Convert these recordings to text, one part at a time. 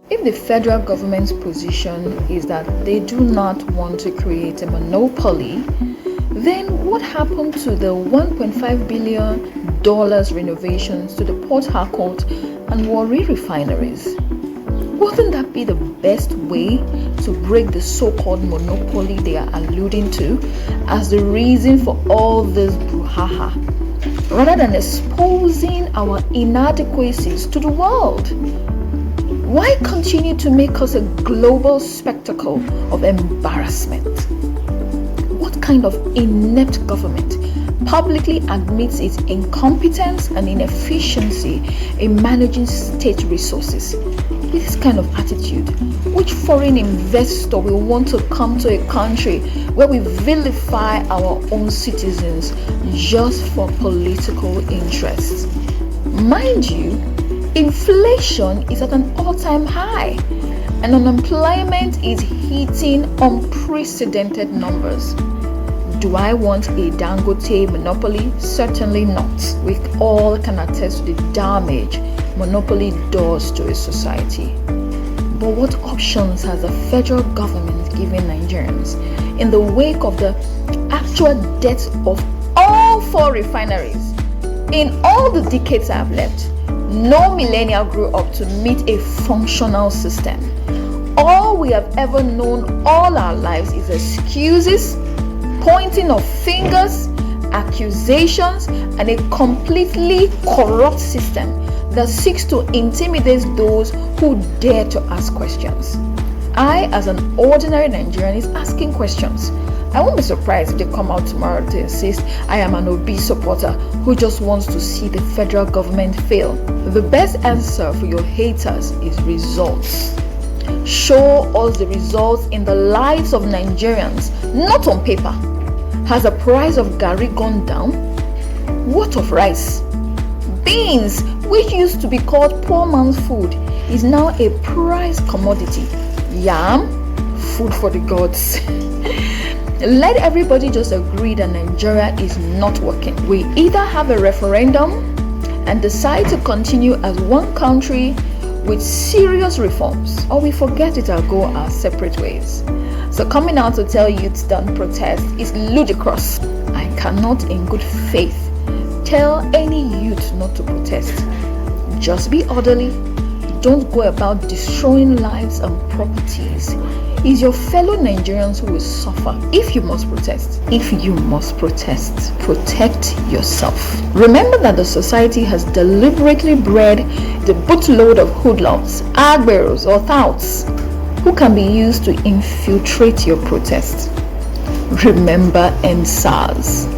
If the federal government's position is that they do not want to create a monopoly, then what happened to the $1.5 billion renovations to the Port Harcourt and Warri refineries? Wouldn't that be the best way to break the so-called monopoly they are alluding to as the reason for all this brouhaha, rather than exposing our inadequacies to the world? Why continue to make us a global spectacle of embarrassment? What kind of inept government publicly admits its incompetence and inefficiency in managing state resources? With this kind of attitude, which foreign investor will want to come to a country where we vilify our own citizens just for political interests? Mind you, inflation is at an all-time high and unemployment is hitting unprecedented numbers. Do I want a Dangote monopoly? Certainly not. We all can attest to the damage monopoly does to a society. But what options has the federal government given Nigerians in the wake of the actual death of all 4 refineries? In all the decades I've left, no millennial grew up to meet a functional system. All we have ever known all our lives is excuses, pointing of fingers, accusations, and a completely corrupt system that seeks to intimidate those who dare to ask questions. I, as an ordinary Nigerian, is asking questions. I won't be surprised if they come out tomorrow to insist I am an Obi supporter who just wants to see the federal government fail. The best answer for your haters is results. Show us the results in the lives of Nigerians, not on paper. Has the price of garri gone down? What of rice? Beans, which used to be called poor man's food, is now a prized commodity. Yam, food for the gods. Let everybody just agree that Nigeria is not working. We either have a referendum and decide to continue as one country with serious reforms, or we forget it and go our separate ways. So coming out to tell youths don't protest is ludicrous. I cannot in good faith tell any youth not to protest. Just be orderly. Don't go about destroying lives and properties. It's your fellow Nigerians who will suffer if you must protest. If you must protest, protect yourself. Remember that the society has deliberately bred the bootload of hoodlums, agberos, or touts who can be used to infiltrate your protest. Remember NSAS.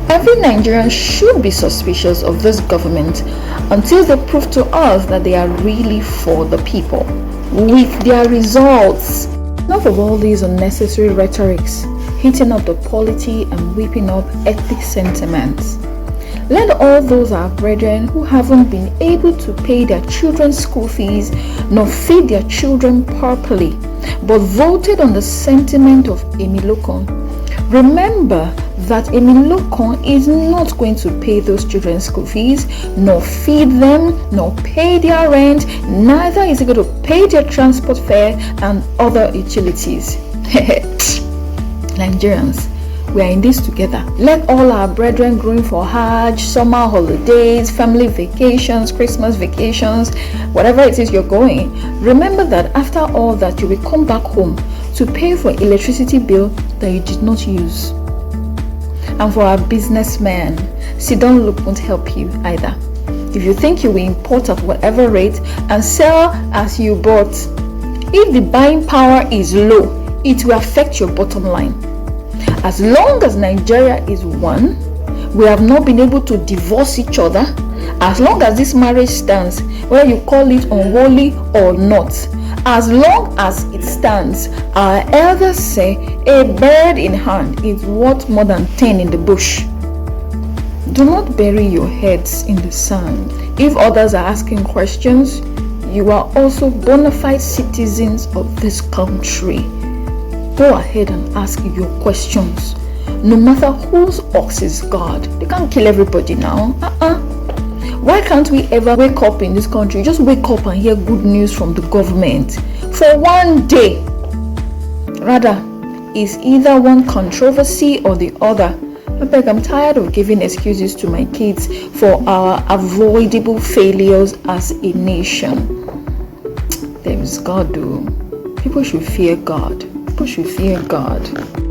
Every Nigerian should be suspicious of this government until they prove to us that they are really for the people, with their results. Enough of all these unnecessary rhetorics, heating up the polity and whipping up ethnic sentiments. Let all those our brethren who haven't been able to pay their children's school fees nor feed their children properly, but voted on the sentiment of Emilokon, remember that Emilokon is not going to pay those children's school fees, nor feed them, nor pay their rent, neither is he going to pay their transport fare and other utilities. Nigerians, we are in this together. Let all our brethren going for Hajj, summer holidays, family vacations, Christmas vacations, whatever it is you're going, remember that after all that you will come back home to pay for electricity bill that you did not use. And for our businessmen, sit-down look won't help you either. If you think you will import at whatever rate and sell as you bought, if the buying power is low, it will affect your bottom line. As long as Nigeria is one, we have not been able to divorce each other. As long as this marriage stands, whether you call it unholy or not, as long as it stands, our elders say a bird in hand is worth more than 10 in the bush. Do not bury your heads in the sand. If others are asking questions, you are also bona fide citizens of this country. Go ahead and ask your questions. No matter whose ox is God, they can't kill everybody now. Why can't we ever wake up in this country, just wake up and hear good news from the government for one day? Rather, it's either one controversy or the other. I'm tired of giving excuses to my kids for our avoidable failures as a nation. There is God, though. People should fear God. People should fear God.